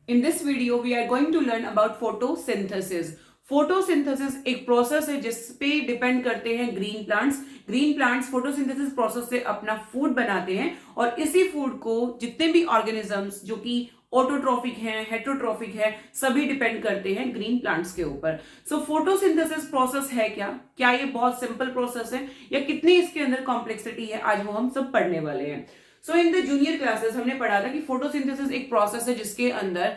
In this video, we are going to learn about photosynthesis. Photosynthesis एक process है जिस पे डिपेंड करते हैं green plants. Green plants photosynthesis process से अपना फूड बनाते हैं और इसी फूड को जितने भी ऑर्गेनिजम्स जो कि ऑटोट्रॉफिक हैं, हेटरोट्रॉफिक है, सभी डिपेंड करते हैं ग्रीन प्लांट्स के ऊपर। सो फोटोसिंथेसिस प्रोसेस है क्या ये बहुत सिंपल प्रोसेस है या कितनी इसके अंदर कॉम्प्लेक्सिटी है, आज वो हम सब पढ़ने वाले हैं। सो इन द जूनियर क्लासेस हमने पढ़ा था कि फोटोसिंथेसिस एक प्रोसेस है जिसके अंदर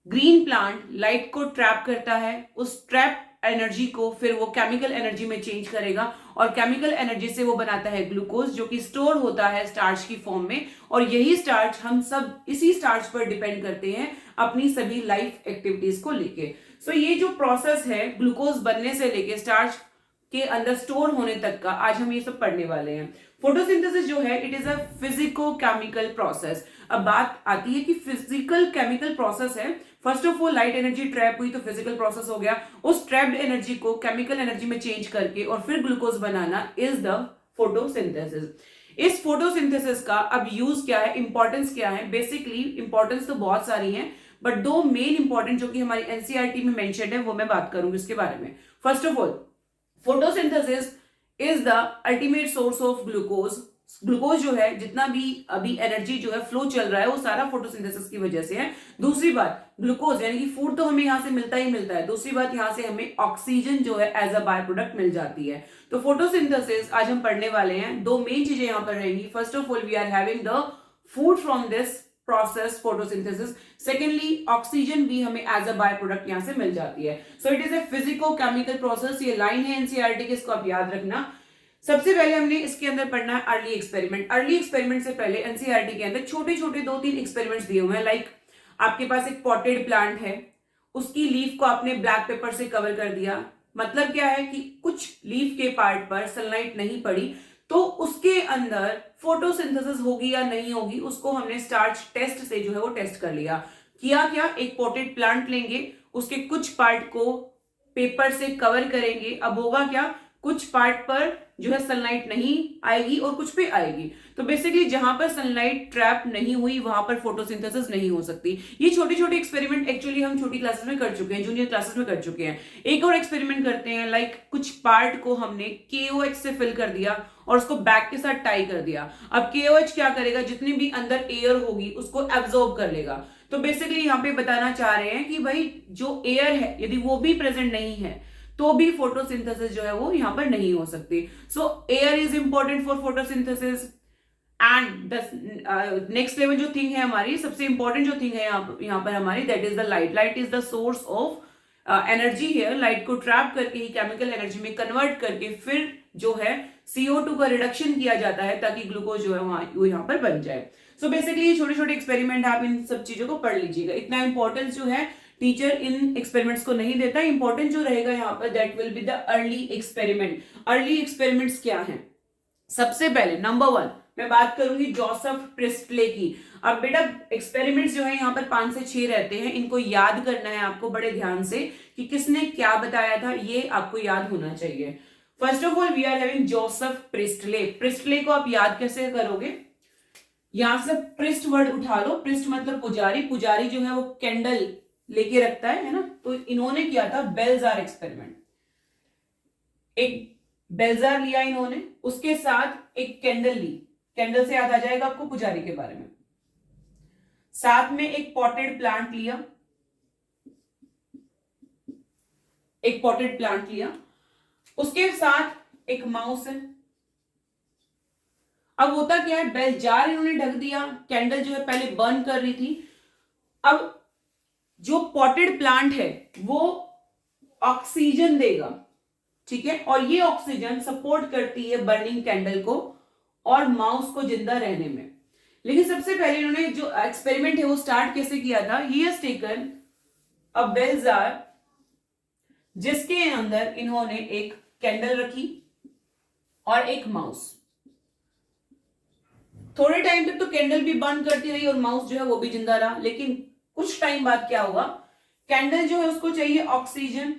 ग्रीन प्लांट लाइट को ट्रैप करता है, उस ट्रैप एनर्जी को फिर वो केमिकल एनर्जी में चेंज करेगा और केमिकल एनर्जी से वो बनाता है ग्लूकोज जो कि स्टोर होता है स्टार्च की फॉर्म में। और यही स्टार्च हम सब इसी स्टार्च पर डिपेंड करते हैं अपनी सभी लाइफ एक्टिविटीज को लेके। सो ये जो प्रोसेस है ग्लूकोज बनने से लेके स्टार्च के अंदर स्टोर होने तक का, आज हम ये सब पढ़ने वाले हैं। फोटोसिंथेसिस जो है it is a physico chemical process. अब बात आती है कि फिजिकल केमिकल प्रोसेस है। First of all light energy trap हुई तो फिजिकल प्रोसेस हो गया, उस ट्रैप्ड एनर्जी को केमिकल एनर्जी में चेंज करके और फिर glucose banana is the photosynthesis. इस फोटोसिंथेसिस का अब यूज क्या है, इंपॉर्टेंस क्या है? बेसिकली इंपॉर्टेंस तो बहुत सारी है बट दो मेन इंपॉर्टेंट जो कि हमारी एनसीईआरटी में मेंशन्ड है वो मैं बात करूंगी उसके बारे में। First of all photosynthesis is the ultimate source of glucose. Glucose जो है जितना भी अभी एनर्जी जो है फ्लो चल रहा है वो सारा फोटोसिंथेसिस की वजह से है। दूसरी बात ग्लूकोज यानी कि फूड तो हमें यहां से मिलता ही मिलता है, दूसरी बात यहां से हमें ऑक्सीजन जो है एज अ बाय प्रोडक्ट मिल जाती है। तो फोटोसिंथेसिस आज हम पढ़ने वाले हैं, दो मेन चीजें यहां पर रहेंगी। First of all we are having the food from this process photosynthesis, secondly oxygen भी हमें एज अ बाय प्रोडक्ट यहां से मिल जाती है। So it is a physico chemical process. ये लाइन है एनसीईआरटी की, इसको आप याद रखना। सबसे पहले हमने इसके अंदर पढ़ना है अर्ली एक्सपेरिमेंट। अर्ली एक्सपेरिमेंट से पहले एनसीईआरटी के अंदर छोटे छोटे 2-3 एक्सपेरिमेंट्स दिए हुए हैं। लाइक आपके पास एक पॉटेड प्लांट है, उसकी लीफ को आपने ब्लैक पेपर से कवर कर दिया। मतलब क्या है कि कुछ लीफ के पार्ट पर सनलाइट नहीं पड़ी तो उसके अंदर फोटोसिंथेसिस होगी या नहीं होगी, उसको हमने स्टार्च टेस्ट से जो है वो टेस्ट कर लिया। किया क्या, एक पॉटेड प्लांट लेंगे, उसके कुछ पार्ट को पेपर से कवर करेंगे। अब होगा क्या, कुछ पार्ट पर जो है सनलाइट नहीं आएगी और कुछ पे आएगी। तो बेसिकली जहां पर सनलाइट ट्रैप नहीं हुई वहां पर फोटोसिंथेसिस नहीं हो सकती। ये छोटे छोटे एक्सपेरिमेंट एक्चुअली हम छोटी क्लासेस में कर चुके हैं, जूनियर क्लासेस में कर चुके हैं। एक और एक्सपेरिमेंट करते हैं, लाइक कुछ पार्ट को हमने KOH से फिल कर दिया और उसको बैग के साथ टाई कर दिया। अब KOH क्या करेगा, जितनी भी अंदर एयर होगी उसको एब्जॉर्ब कर लेगा। तो बेसिकली यहाँ पे बताना चाह रहे हैं कि भाई जो एयर है यदि वो भी प्रेजेंट नहीं है तो भी फोटोसिंथेसिस जो है वो यहां पर नहीं हो सकती। सो air is important for photosynthesis and the next level जो थिंग है हमारी, सबसे इंपॉर्टेंट जो थिंग है यहाँ पर हमारी, that is the light. Light is the source of energy है। लाइट को ट्रैप करके ही केमिकल एनर्जी में कन्वर्ट करके फिर जो है CO2 का रिडक्शन किया जाता है ताकि ग्लूकोज जो है वो यहाँ पर बन जाए। सो बेसिकली छोटे छोटे एक्सपेरिमेंट आप इन सब चीजों को पढ़ लीजिएगा। इतना इंपॉर्टेंस जो है टीचर इन एक्सपेरिमेंट्स को नहीं देता। इंपॉर्टेंट जो रहेगा यहाँ पर that will be the early experiment. Early experiments क्या हैं? सबसे पहले नंबर 1 मैं बात करूंगी जोसेफ प्रिस्टले की। अब बेटा एक्सपेरिमेंट्स जो है यहाँ पर 5 से 6 रहते हैं, इनको याद करना है आपको बड़े ध्यान से कि किसने क्या बताया था, ये आपको याद होना चाहिए। First of all we are having Joseph Priestley. Priestley को आप याद कैसे करोगे, यहां से प्रिस्ट वर्ड उठा लो। प्रिस्ट मतलब पुजारी, पुजारी जो है वो कैंडल लेके रखता है ना। तो इन्होंने किया था बेलजार एक्सपेरिमेंट। एक बेलजार लिया इन्होंने, उसके साथ एक कैंडल ली। कैंडल से याद आ जाएगा आपको पुजारी के बारे में। साथ में एक पॉटेड प्लांट लिया, एक पॉटेड प्लांट लिया, उसके साथ एक माउस है। अब होता क्या है, बेलजार इन्होंने ढक दिया, कैंडल जो है पहले बर्न कर रही थी। अब जो पॉटेड प्लांट है वो ऑक्सीजन देगा, ठीक है, और ये ऑक्सीजन सपोर्ट करती है बर्निंग कैंडल को और माउस को जिंदा रहने में। लेकिन सबसे पहले इन्होंने जो एक्सपेरिमेंट है वो स्टार्ट कैसे किया था, he has taken a bell jar जिसके अंदर इन्होंने एक कैंडल रखी और एक माउस। थोड़े टाइम तक तो कैंडल भी बर्न करती रही और माउस जो है वो भी जिंदा रहा। लेकिन कुछ टाइम बाद क्या हुआ, कैंडल जो है उसको चाहिए ऑक्सीजन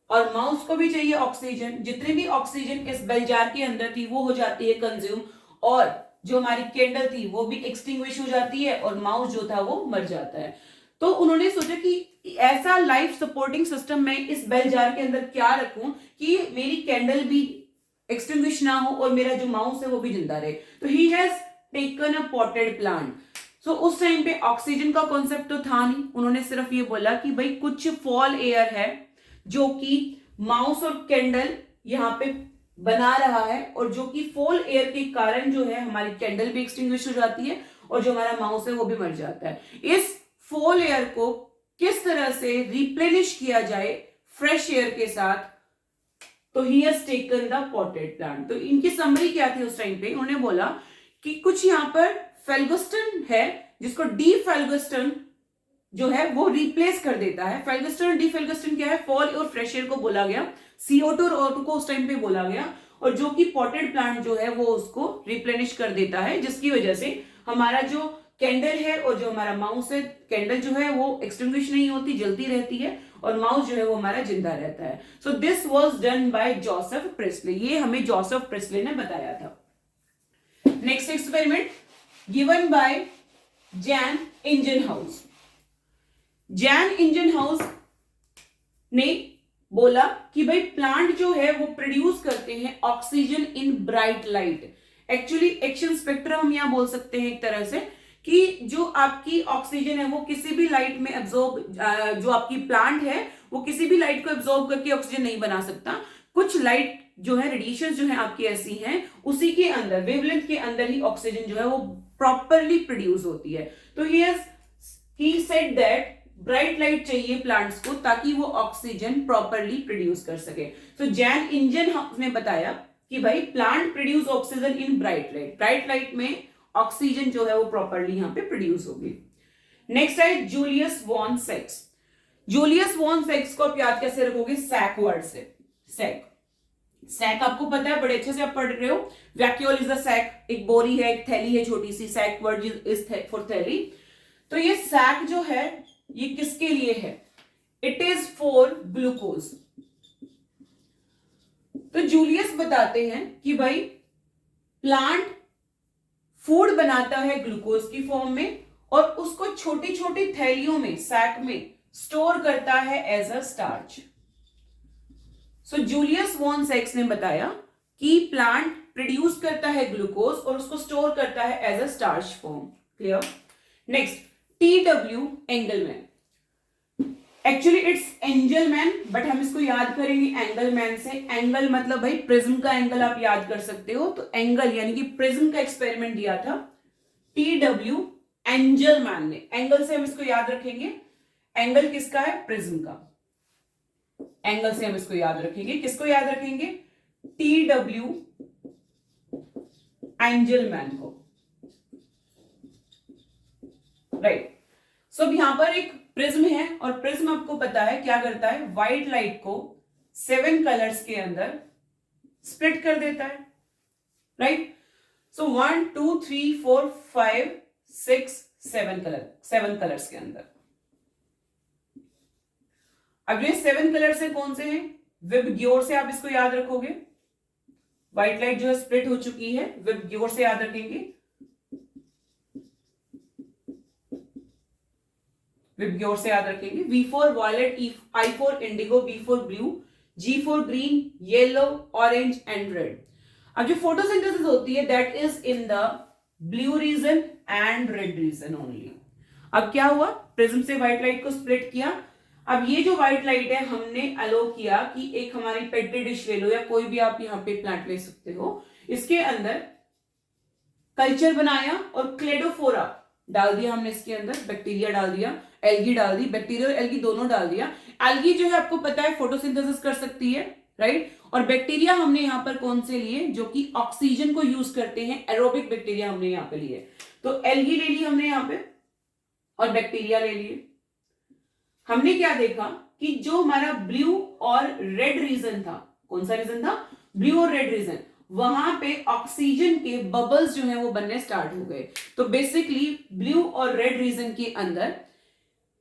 और माउस को भी चाहिए ऑक्सीजन। जितनी भी ऑक्सीजन इस बेल जार के अंदर थी वो हो जाती है कंज्यूम और जो हमारी कैंडल थी वो भी एक्सटिंग्विश हो जाती है और माउस जो था वो मर जाता है। तो उन्होंने सोचा कि ऐसा लाइफ सपोर्टिंग सिस्टम मैं इस बेल जार के अंदर क्या रखूं कि मेरी कैंडल भी एक्सटिंग्विश ना हो और मेरा जो माउस है वो भी जिंदा रहे। तो he has taken a potted plant. So उस टाइम पे ऑक्सीजन का कॉन्सेप्ट तो था नहीं, उन्होंने सिर्फ ये बोला कि भाई कुछ फॉल एयर है जो कि माउस और कैंडल यहाँ पे बना रहा है, और जो कि फॉल एयर के कारण जो है हमारी कैंडल भी एक्सटिंग्विश हो जाती है और जो हमारा माउस है वो भी मर जाता है। इस फॉल एयर को किस तरह से रिप्लेनिश किया जाए फ्रेश एयर के साथ, तो he has taken the potted plant. तो इनकी समरी क्या थी उस टाइम पे, उन्होंने बोला कि कुछ यहाँ पर फेल्गोस्टन है जिसको डी फेल्गोस्टन जो है वो रिप्लेस कर देता है। फेल्गोस्टन और डी फेल्गोस्टन क्या है, फॉल और फ्रेश एयर को बोला गया, CO2 और O2 को उस टाइम पे बोला गया, और जो कि पॉटेड प्लांट जो है वो उसको रिप्लेनिश कर देता है, जिसकी वजह से हमारा जो कैंडल है और जो हमारा माउस है, कैंडल जो है वो एक्सटिंग्विश नहीं होती, जलती रहती है, और माउस जो है वो हमारा जिंदा रहता है। So this was done by Joseph Priestley, ये हमें जोसेफ प्रेस्ले ने बताया था। Next experiment given by Jan Ingenhousz. Jan Ingenhousz ने बोला कि भाई प्लांट जो है वो प्रोड्यूस करते हैं oxygen in bright light. Actually action spectrum हम यहां बोल सकते हैं एक तरह से कि जो आपकी ऑक्सीजन है वो किसी भी लाइट में एब्जॉर्ब, जो आपकी प्लांट है वो किसी भी लाइट को एब्जॉर्ब करके ऑक्सीजन नहीं बना सकता। कुछ लाइट जो है, रेडिएशन जो है आपकी ऐसी हैं, उसी के अंदर वेवलेंथ के अंदर ही ऑक्सीजन जो है वो प्रॉपरली प्रोड्यूस होती है। तो he said that bright light चाहिए प्लांट्स को ताकि वो ऑक्सीजन प्रॉपरली प्रोड्यूस कर सके। तो जैन इंजनहाउस ने बताया कि भाई plant produce oxygen in bright light, bright light में ऑक्सीजन जो है वो प्रॉपरली यहां पे प्रोड्यूस होगी। नेक्स्ट है जूलियस वॉन सेक्स। जूलियस वॉन सेक्स को आप याद कैसे रखोगे, सैक वर्ड से। सैक आपको पता है, बड़े अच्छे से आप पढ़ रहे हो। वैक्यूल इज द सैक, एक बोरी है, एक थैली है छोटी सी, सैक वर्ड इज फॉर थैली। तो ये सैक जो है ये किसके लिए है, इट इज फॉर ग्लूकोज। तो जूलियस बताते हैं कि भाई प्लांट फूड बनाता है ग्लूकोज की फॉर्म में और उसको छोटी छोटी थैलियों में, सैक में स्टोर करता है as a starch. So Julius von सेक्स ने बताया कि प्लांट प्रोड्यूस करता है ग्लूकोज और उसको स्टोर करता है as a starch form. Clear. Next TW Engelmann. Actually it's Engelmann, but हम इसको याद करेंगे एंगलमैन से। एंगल मतलब भाई प्रिज्म का एंगल आप याद कर सकते हो, तो एंगल यानी कि प्रिज्म का एक्सपेरिमेंट दिया था TW एंजलमैन ने। एंगल से हम इसको याद रखेंगे, एंगल किसका है, प्रिज्म का। एंगल से हम इसको याद रखेंगे, किसको याद रखेंगे, TW एंजलमैन को, राइट। सो अब यहां पर एक प्रिज्म है और प्रिज्म आपको पता है क्या करता है, व्हाइट लाइट को 7 कलर्स के अंदर स्प्लिट कर देता है, राइट। सो 1 2 3 4 5 6 7 कलर्स के अंदर। अब ये 7 कलर्स है कौन से हैं, विबग्योर से आप इसको याद रखोगे। व्हाइट लाइट जो है स्प्लिट हो चुकी है, विबग्योर से याद रखेंगे। विबग्योर से याद रखेंगे। V for violet, I for indigo, B for blue, G for green, yellow, orange and red. अब जो फोटोसिंथेसिस होती है that is in the blue region and red region only. अब क्या हुआ, प्रिज्म से व्हाइट लाइट को स्प्लिट किया। अब ये जो व्हाइट लाइट है हमने अलो किया कि एक हमारी पेट्री डिश ले लो या कोई भी आप यहाँ पे प्लांट ले सकते हो, इसके अंदर कल्चर बनाया और क्लेडोफोरा डाल दिया हमने इसके अंदर, बैक्टीरिया डाल दिया, एल्गी डाल दी, बैक्टीरिया और एल्गी दोनों डाल दिया। एल्गी जो है आपको पता है फोटोसिंथेसिस कर सकती है, राइट। और बैक्टीरिया हमने यहां पर कौन से लिए, जो कि ऑक्सीजन को यूज करते हैं, एरोबिक बैक्टीरिया हमने यहां पे लिए। तो एल्गी ले ली हमने यहां पे और बैक्टीरिया ले लिए। हमने क्या देखा कि जो हमारा ब्लू और रेड रीजन था, कौन सा रीजन था, ब्लू और रेड रीजन, वहां पे ऑक्सीजन के बबल्स जो हैं वो बनने स्टार्ट हो गए। तो बेसिकली ब्लू और रेड रीजन के अंदर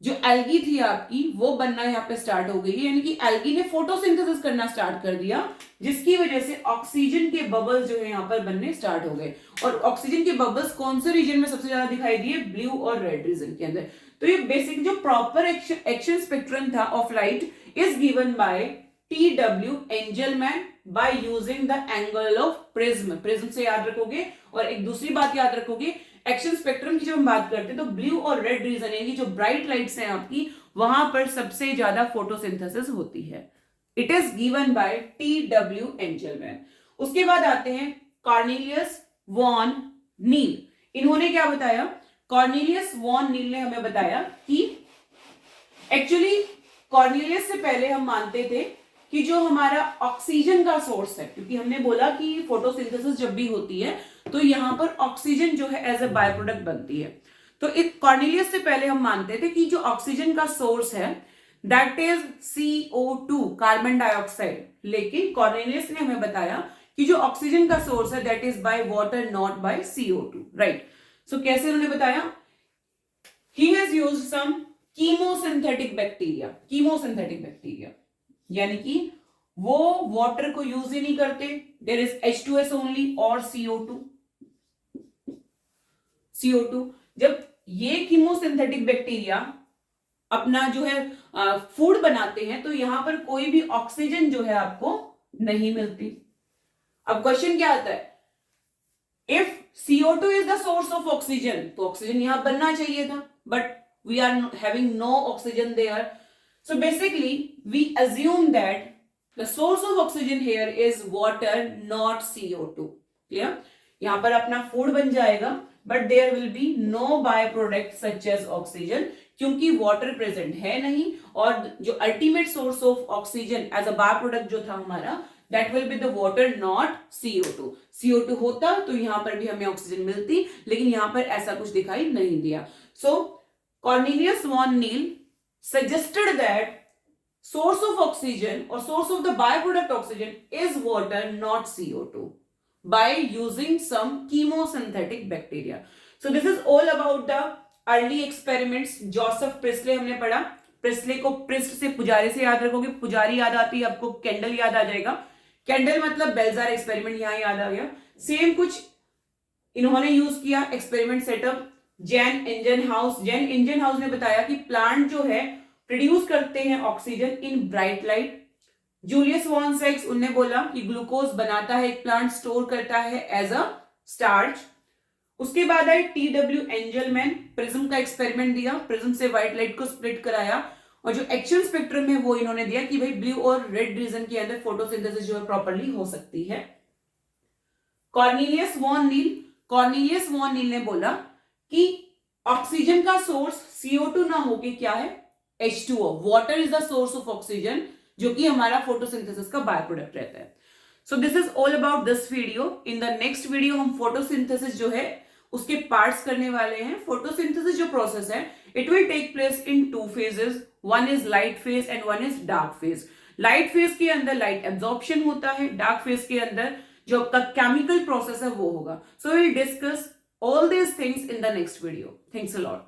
जो एल्गी थी आपकी वो बनना यहाँ पे स्टार्ट हो गई है, यानी कि एल्गी ने फोटोसिंथेसिस करना स्टार्ट कर दिया, जिसकी वजह से ऑक्सीजन के बबल्स जो है यहाँ पर बनने स्टार्ट हो गए। और ऑक्सीजन के बबल्स कौन से रीजन में सबसे ज्यादा दिखाई दिए? ब्लू और रेड रीजन के अंदर। तो ये बेसिक जो प्रॉपर एक्शन स्पेक्ट्रम था of light is given by T W. Engelmann by using the angle of prism. Prism से याद रखोगे। और एक दूसरी बात याद रखोगे, एक्शन स्पेक्ट्रम की जब हम बात करते हैं तो ब्लू और रेड रीजन यानी जो ब्राइट लाइट्स हैं आपकी, वहां पर सबसे ज्यादा फोटोसिंथेसिस होती है। It is given by T W. Engelmann. उसके बाद आते हैं कॉर्नेलियस वॉन नील। इन्होंने क्या बताया? कॉर्नेलियस वॉन नील ने हमें बताया कि एक्चुअली कॉर्नेलियस से पहले हम मानते थे कि जो हमारा ऑक्सीजन का सोर्स है, क्योंकि हमने बोला कि फोटोसिंथेसिस जब भी होती है तो यहां पर ऑक्सीजन जो है एज ए बाय प्रोडक्ट बनती है। तो कॉर्नेलियस से पहले हम मानते थे कि जो ऑक्सीजन का सोर्स है that is CO2, carbon dioxide. लेकिन कॉर्नेलियस ने हमें बताया कि जो ऑक्सीजन का सोर्स है that is by water, not by CO2, right. So कैसे उन्होंने बताया? He has used some chemosynthetic bacteria, यानी कि वो वाटर को यूज ही नहीं करते, देयर इज H2S ओनली और CO2। जब ये कीमोसिंथेटिक बैक्टीरिया अपना जो है फूड बनाते हैं तो यहां पर कोई भी ऑक्सीजन जो है आपको नहीं मिलती। अब क्वेश्चन क्या आता है? If CO2 is the source of oxygen, तो ऑक्सीजन यहां बनना चाहिए था, but we are having no oxygen there. So basically, we assume that the source of oxygen here is water, not CO2. Clear? यहाँ पर अपना फूड बन जाएगा, but there will be no byproduct such as oxygen, क्योंकि water present है नहीं। और जो ultimate source of oxygen as a byproduct जो था हमारा, that will be the water, not CO2. CO2 होता तो यहाँ पर भी हमें ऑक्सीजन मिलती, लेकिन यहाँ पर ऐसा कुछ दिखाई नहीं दिया। So Cornelius von Neal suggested that source of oxygen or source of the byproduct oxygen is water, not CO2, by using some chemosynthetic bacteria. So this is all about the early experiments. Joseph Priestley हमने पढ़ा। Presley को priest से पुजारी से याद रखोगे, पुजारी याद आती है आपको, कैंडल याद आ जाएगा। कैंडल मतलब बेल्जार एक्सपेरिमेंट, यहां याद आ गया। सेम कुछ इन्होंने यूज किया experiment setup. Jan Ingenhousz ने बताया कि प्लांट जो है प्रोड्यूस करते हैं oxygen in bright light. Julius von सेक्स, उन्होंने बोला कि ग्लूकोज बनाता है एक प्लांट, स्टोर करता है एज अ स्टार्च। उसके बाद आए टी.डब्ल्यू. एंजलमैन, प्रिज्म का एक्सपेरिमेंट दिया, प्रिज्म से व्हाइट लाइट को स्प्लिट कराया, और जो एक्शन स्पेक्ट्रम है वो इन्होंने दिया कि भाई ब्लू और रेड रीजन के अंदर फोटोसिंथेसिस जो है प्रॉपर्ली हो सकती है। कॉर्नेलियस वॉन नील ने बोला कि ऑक्सीजन का सोर्स CO2 ना होके क्या है? H2O। Water is the source of oxygen, जो कि हमारा फोटोसिंथेसिस का बाय प्रोडक्ट रहता है। So this is all about this video. In the next video हम फोटोसिंथेसिस जो है उसके पार्ट्स करने वाले हैं। फोटोसिंथेसिस जो प्रोसेस है it will take place in 2 phases, one is light phase and one is dark phase. Light phase के अंदर लाइट एब्जॉर्प्शन होता है, डार्क फेज के अंदर जो आपका केमिकल प्रोसेस है वो होगा। So will discuss all these things in the next video. Thanks a lot.